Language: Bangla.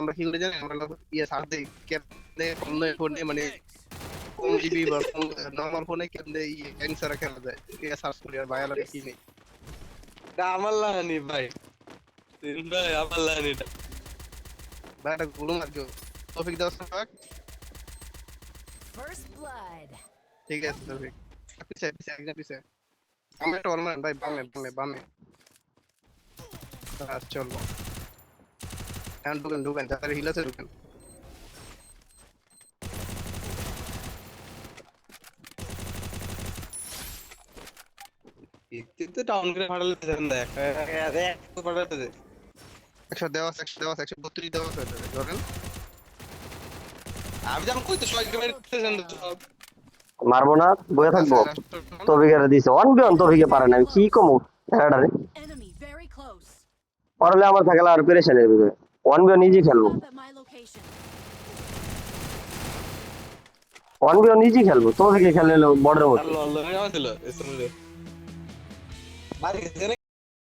আমরা কি করে জানি আমরা ইয়ে সার দেই কেমনে ফোনে ফোনে মানে কোন জিবি বা নরমাল ফোনে কেমনে ইয়ে গ্যাংসারা খেলা যায় ইয়ে সার্চ করি আর বায়ালারে কি নেই আমার লাহানি ভাই তিন ভাই আমার লাহানি ভাই একটা গুলো মার কেউ টপিক দাও পাক First blood. ঠিক আছে টপিক পিছে পিছে একদম পিছে আমি একটা অলমান ভাই বামে বামে বামে চলো এখন ঢুকেন ঢুকেন তাড়াতাড়ি হিল আছে ঢুকেন ইতে ডাউন করে ফাটালে দেন দেখ এক তো ফাটাতে দে 100 দেওয়া আছে 100 দেওয়া আছে 132 দেওয়া আছে ধরেন আমি যখন কই তো সবাই মেরে দেন সব মারবো না বয়ে থাকবো তবিকের দিছে ওয়ান বিয়ন তবিকে পারে না আমি কি কমু এটারে Enemy very close. পারলে আমার থাকলে আর পেরেশান হয়ে যাবে ওয়ান বিয়ন নিজে খেলবো Up at my location. ওয়ান বিয়ন নিজে খেলবো তবিকে খেললে বড় মতো আল্লাহ আল্লাহ আমার ছিল এসে বাড়ি গেছে